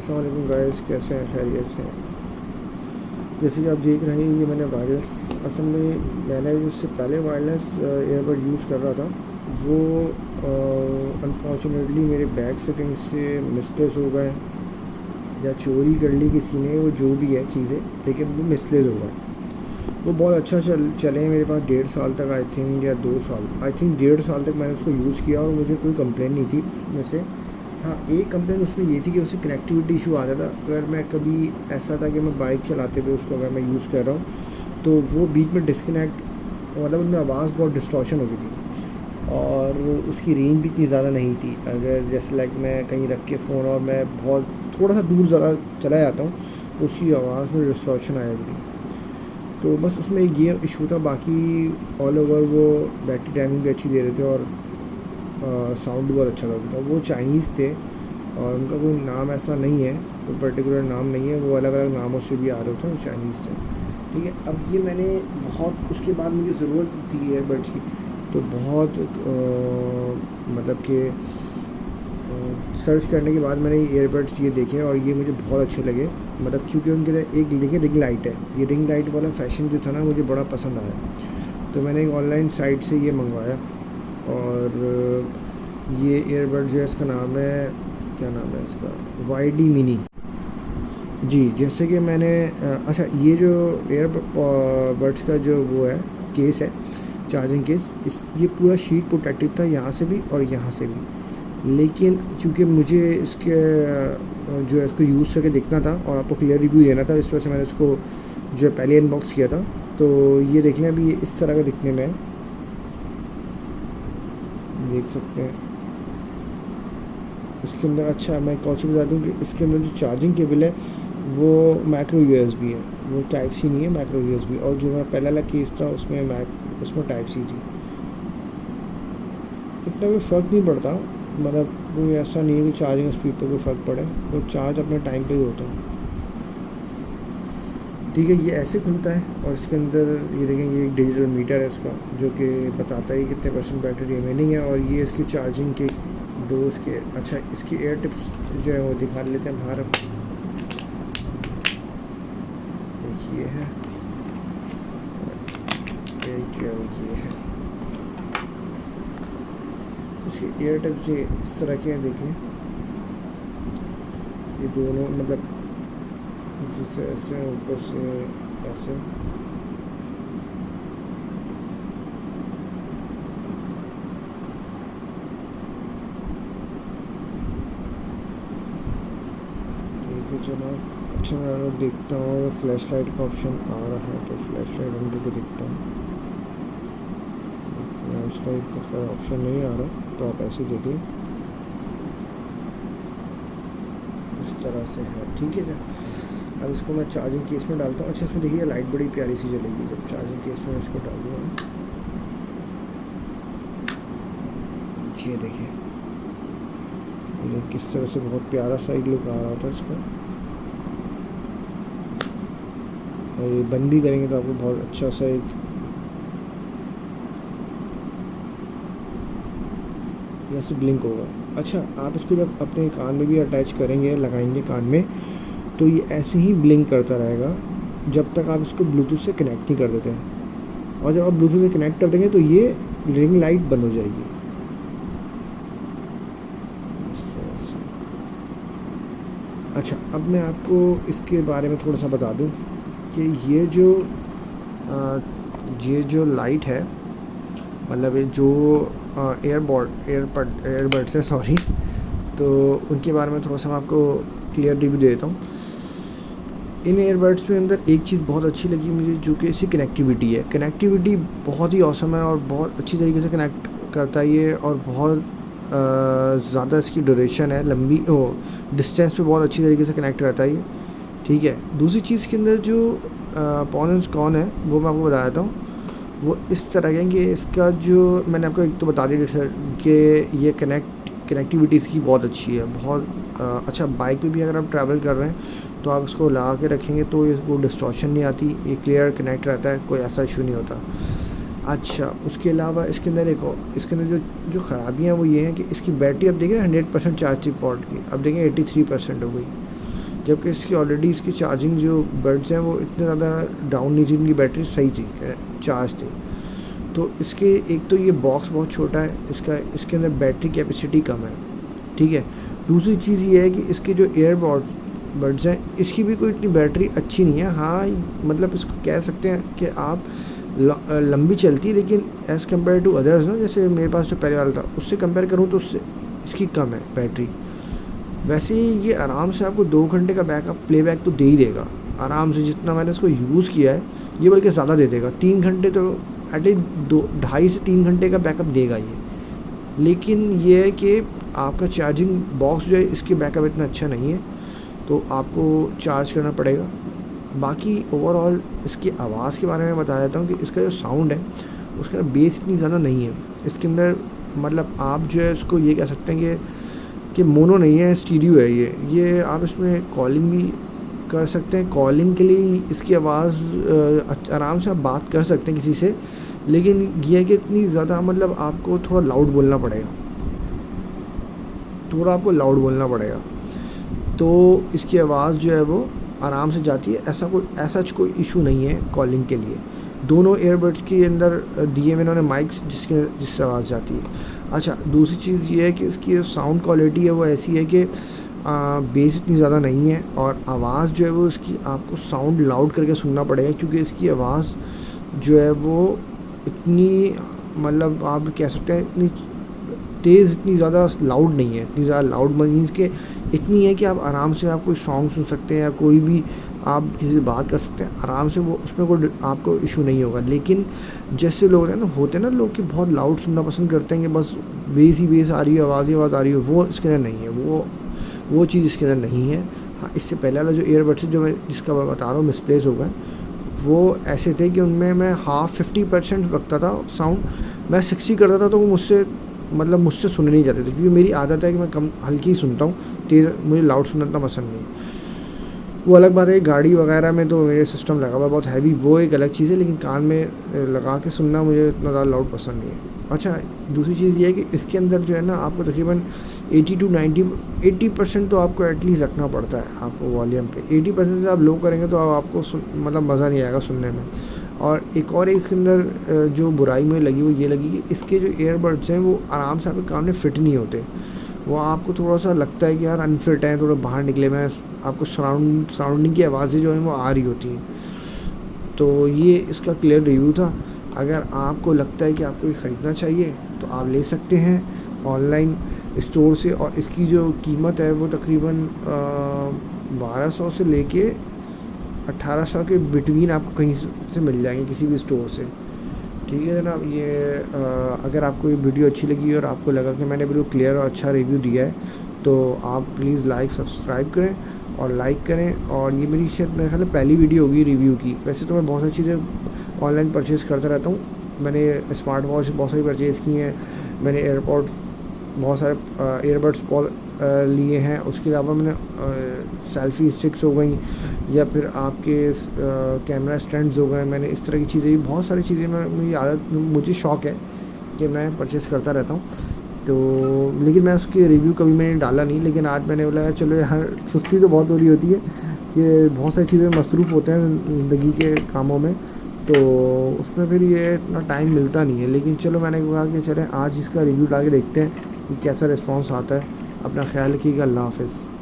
अस्सलाम वालेकुम गाइस, कैसे हैं? खैरियत से हैं? जैसे कि आप देख रहे हैं, ये मैंने वायरलेस, असल में मैंने इससे पहले वायरलेस ईयरबड यूज़ कर रहा था। वो अनफॉर्चुनेटली मेरे बैग से कहीं से मिसप्लेस हो गए या चोरी कर ली किसी ने, वो जो भी है चीज़ें, लेकिन वो मिसप्लेस हो गए। वो बहुत अच्छा चले मेरे पास 1.5 साल तक, आई थिंक, या 2 साल, आई थिंक 1.5 साल तक मैंने उसको यूज़ किया और मुझे कोई कंप्लेन नहीं थी उसमें से। हाँ, एक कंप्लेन उसमें ये थी कि उससे कनेक्टिविटी इशू आता था। अगर मैं कभी ऐसा था कि मैं बाइक चलाते हुए उसको अगर मैं यूज़ कर रहा हूँ तो वो बीच में डिस्कनेक्ट, मतलब उनमें आवाज़ बहुत डिस्टॉर्शन होती थी और उसकी रेंज भी इतनी ज़्यादा नहीं थी। अगर जैसे लाइक मैं कहीं रख के फ़ोन और मैं बहुत थोड़ा सा दूर ज़्यादा चला जाता हूँ तो उसकी आवाज़ में डिस्टॉर्शन आ जाती थी। तो बस उसमें एक ये इशू था, बाकी ऑल ओवर वो बैटरी टाइमिंग भी अच्छी दे रहे थे और साउंड भी बहुत अच्छा था उनका। वो चाइनीज़ थे और उनका कोई नाम ऐसा नहीं है, कोई पर्टिकुलर नाम नहीं है, वो अलग अलग नामों से भी आ रहे थे, वो चाइनीज़ थे। ठीक है, अब ये मैंने बहुत, उसके बाद मुझे ज़रूरत थी ईयरबड्स की, तो बहुत मतलब कि सर्च करने के बाद मैंने ईयरबड्स ये देखे और ये मुझे बहुत अच्छे लगे। मतलब क्योंकि उनके एक देखिए रिंग लाइट है, ये रिंग लाइट वाला फ़ैशन जो था ना, मुझे बड़ा पसंद आया। तो मैंने एक ऑनलाइन साइट से ये मंगवाया और ये ईयरबड जो है इसका नाम है, क्या नाम है इसका, YD मिनी। जी, जैसे कि मैंने अच्छा, ये जो ईयरबड्स का जो वो है, केस है, चार्जिंग केस, इस ये पूरा शीट प्रोटेक्टिव था यहाँ से भी और यहाँ से भी। लेकिन क्योंकि मुझे इसके जो है इसको यूज़ करके देखना था और आपको क्लियर रिव्यू देना था, इस वजह से मैंने इसको जो है पहले अनबॉक्स किया था। तो ये देख लें, अभी ये इस तरह का दिखने में है, देख सकते हैं इसके अंदर। अच्छा, मैं कौन सी बता दूँ कि इसके अंदर जो चार्जिंग केबल है वो माइक्रो USB है, वो टाइप सी नहीं है, माइक्रो USB। और जो मेरा पहला वाला केस था उसमें टाइप सी थी। इतना कोई फ़र्क नहीं पड़ता, मतलब कोई ऐसा नहीं है कि चार्जिंग स्पीड पर कोई फ़र्क पड़े, वो चार्ज अपने टाइम पे ही होता है। ठीक है, ये ऐसे खुलता है और इसके अंदर ये देखेंगे, ये एक डिजिटल मीटर है इसका, जो कि बताता है कितने % बैटरी रिमेनिंग है। और ये इसकी चार्जिंग के दो इसके, अच्छा, इसकी एयर टिप्स जो है वो दिखा लेते हैं बाहर। ये है, जो है ये है इसके एयर टिप्स, जो इस तरह के हैं, देख लें। ये दोनों मतलब जैसे ऐसे ऊपर से ऐसे, ठीक है जनाब। अच्छा, मैं अगर देखता हूँ अगर फ्लैश लाइट का ऑप्शन आ रहा है तो फ्लैश लाइट ऑन करके देखता हूँ। फ्लैश लाइट का खैर ऑप्शन नहीं आ रहा, तो आप ऐसे देख लें, इस तरह से है। ठीक है क्या, अब इसको मैं चार्जिंग केस में डालता हूँ। अच्छा, इसमें देखिए लाइट बड़ी प्यारी सी जलेगी जब चार्जिंग केस में इसको डाल दूँगा। ये देखिए, ये किस तरह से बहुत प्यारा सा एक लुक आ रहा था इसका। और ये बंद भी करेंगे तो आपको बहुत अच्छा सा एक, ऐसे ब्लिंक होगा। अच्छा, आप इसको जब अपने कान में भी अटैच करेंगे, लगाएंगे कान में, तो ये ऐसे ही ब्लिंक करता रहेगा जब तक आप इसको ब्लूटूथ से कनेक्ट नहीं कर देते हैं। और जब आप ब्लूटूथ से कनेक्ट कर देंगे तो ये रिंग लाइट बंद हो जाएगी इस तरह से। अच्छा, अब मैं आपको इसके बारे में थोड़ा सा बता दूं कि ये जो लाइट है, मतलब ये जो एयरबड्स है, सॉरी, तो उनके बारे में थोड़ा सा मैं आपको क्लियर रिव्यू दे देता हूँ। इन एयरबड्स में अंदर एक चीज़ बहुत अच्छी लगी मुझे, जो कि इसकी कनेक्टिविटी है। कनेक्टिविटी बहुत ही औसम है और बहुत अच्छी तरीके से कनेक्ट करता है ये, और बहुत ज़्यादा इसकी ड्यूरेशन है, लंबी डिस्टेंस पे बहुत अच्छी तरीके से कनेक्ट रहता है ये। ठीक है, दूसरी चीज़ के अंदर जो पॉइंट्स कौन है वो मैं आपको बता देता हूँ। वो इस तरह के कि इसका जो मैंने आपको एक तो बता दी सर कि ये कनेक्टिविटी इसकी बहुत अच्छी है, बहुत अच्छा। बाइक पे भी अगर आप ट्रैवल कर रहे हैं तो आप इसको लगा के रखेंगे तो वो डिस्टॉर्शन नहीं आती, ये क्लियर कनेक्ट रहता है, कोई ऐसा इशू नहीं होता। अच्छा, उसके अलावा इसके अंदर इसके अंदर जो ख़राबियाँ वो ये हैं कि इसकी बैटरी अब देखिए 100% चार्जिंग पोर्ट की, अब देखिए 83% हो गई। जबकि इसकी ऑलरेडी इसकी चार्जिंग जो बड्स हैं वो इतने ज़्यादा डाउन नहीं थी, इनकी बैटरी सही थी, चार्ज थी। तो इसके एक तो ये बॉक्स बहुत छोटा है, इसके अंदर बैटरी कैपेसिटी कम है, ठीक है। दूसरी चीज़ ये है कि इसके जो बड्स हैं इसकी भी कोई इतनी बैटरी अच्छी नहीं है। हाँ मतलब इसको कह सकते हैं कि आप लंबी चलती है, लेकिन एज़ कम्पेयर टू अदर्स ना, जैसे मेरे पास जो पहले वाला था उससे कंपेयर करूँ तो उससे इसकी कम है बैटरी। वैसे ये आराम से आपको 2 घंटे का प्लेबैक तो दे ही देगा आराम से, जितना मैंने इसको यूज़ किया है ये बल्कि ज़्यादा दे देगा। 3 घंटे तो एटलीस्ट 2.5 से 3 घंटे का बैकअप देगा ये। लेकिन ये है कि आपका चार्जिंग बॉक्स जो है इसकी बैकअप इतना अच्छा नहीं है, तो आपको चार्ज करना पड़ेगा। बाकी ओवरऑल इसकी आवाज़ के बारे में बता देता हूँ कि इसका जो साउंड है उसका बेस इतनी ज़्यादा नहीं है इसके अंदर। मतलब आप जो है इसको ये कह सकते हैं कि मोनो नहीं है, स्टीरियो है ये आप इसमें कॉलिंग भी कर सकते हैं। कॉलिंग के लिए इसकी आवाज़ आराम से आप बात कर सकते हैं किसी से, लेकिन ये है कि इतनी ज़्यादा मतलब आपको थोड़ा लाउड बोलना पड़ेगा, तो इसकी आवाज़ जो है वो आराम से जाती है। ऐसा कोई इशू नहीं है कॉलिंग के लिए। दोनों ईयरबड्स के अंदर दिए इन्होंने माइक्स जिससे आवाज़ जाती है। अच्छा, दूसरी चीज़ ये है कि इसकी साउंड क्वालिटी है वो ऐसी है कि बेस इतनी ज़्यादा नहीं है, और आवाज़ जो है वो इसकी आपको साउंड लाउड करके सुनना पड़ेगा, क्योंकि इसकी आवाज़ जो है वो इतनी मतलब आप कह सकते हैं इतनी तेज़, इतनी ज़्यादा लाउड नहीं है। इतनी ज़्यादा लाउड मीन्स के इतनी है कि आप आराम से आप कोई सॉन्ग सुन सकते हैं या कोई भी आप किसी से बात कर सकते हैं आराम से, वो उसमें कोई आपको इशू नहीं होगा। लेकिन जैसे लोग होते हैं ना लोग कि बहुत लाउड सुनना पसंद करते हैं कि बस बेस आ रही है, आवाज़ आ रही है, वो इसके अंदर नहीं है, वो चीज़ इसके अंदर नहीं है। हाँ, इससे पहले वाला जो ईयरबड्स जो मैं जिसका मैं बता रहा हूँ मिसप्लेस हो गए, वो ऐसे थे कि उनमें मैं 50% रखता था साउंड, मैं 60 करता था तो वो मुझसे सुने नहीं जाते थे, क्योंकि मेरी आदत है कि मैं कम हल्की ही सुनता हूँ, तेज़ मुझे लाउड सुनना इतना पसंद नहीं। वो अलग बात है, गाड़ी वगैरह में तो मेरे सिस्टम लगा हुआ बहुत हैवी, वो एक अलग चीज़ है, लेकिन कान में लगा के सुनना मुझे इतना ज़्यादा लाउड पसंद नहीं है। अच्छा, दूसरी चीज़ ये है कि इसके अंदर जो है ना आपको तकरीबन 80% तो आपको एटलीस्ट रखना पड़ता है आपको वॉल्यूम पे। 80% से आप लो करेंगे तो आपको मतलब मज़ा नहीं आएगा सुनने में। और एक और इसके अंदर जो बुराई मुझे लगी वो ये लगी कि इसके जो ईयरबड्स हैं वो आराम से आपके कान में फिट नहीं होते। वो आपको थोड़ा सा लगता है कि यार अनफिट है, थोड़ा बाहर निकले में आपको साउंडिंग की आवाज़ें जो हैं वो आ रही होती हैं। तो ये इसका क्लियर रिव्यू था। अगर आपको लगता है कि आपको ये ख़रीदना चाहिए तो आप ले सकते हैं ऑनलाइन स्टोर से, और इसकी जो कीमत है वो तकरीबन 1200 से लेके 1800 के बिटवीन आपको कहीं से मिल जाएंगे किसी भी स्टोर से। ठीक है जनाब, ये अगर आपको ये वीडियो अच्छी लगी और आपको लगा कि मैंने बिल्कुल क्लियर और अच्छा रिव्यू दिया है तो आप प्लीज़ सब्सक्राइब करें और लाइक करें। और ये मेरी ख्याल में पहली वीडियो होगी रिव्यू की। वैसे तो मैं बहुत सारी चीज़ें ऑनलाइन परचेज़ करता रहता हूँ। मैंने स्मार्ट वॉच बहुत सारी परचेज़ की हैं, मैंने बहुत सारे ईयरबड्स लिए हैं, उसके अलावा मैंने सेल्फ़ी स्टिक्स हो गई या फिर आपके कैमरा स्टैंड्स हो गए। मैंने इस तरह की चीज़ें, बहुत सारी चीज़ें मुझे शौक़ है कि मैं परचेज़ करता रहता हूँ। तो लेकिन मैं उसके रिव्यू कभी मैंने डाला नहीं, लेकिन आज मैंने बोला चलो यार, सुस्ती तो बहुत हो रही होती है कि बहुत सारी चीज़ें मसरूफ़ होते हैं ज़िंदगी के कामों में, तो उसमें फिर ये इतना टाइम मिलता नहीं है। लेकिन चलो मैंने कहा कि चलें आज इसका रिव्यू डाल के देखते हैं कि कैसा रिस्पॉन्स आता है। अपना ख्याल रखिएगा, अल्लाह हाफ़िज़।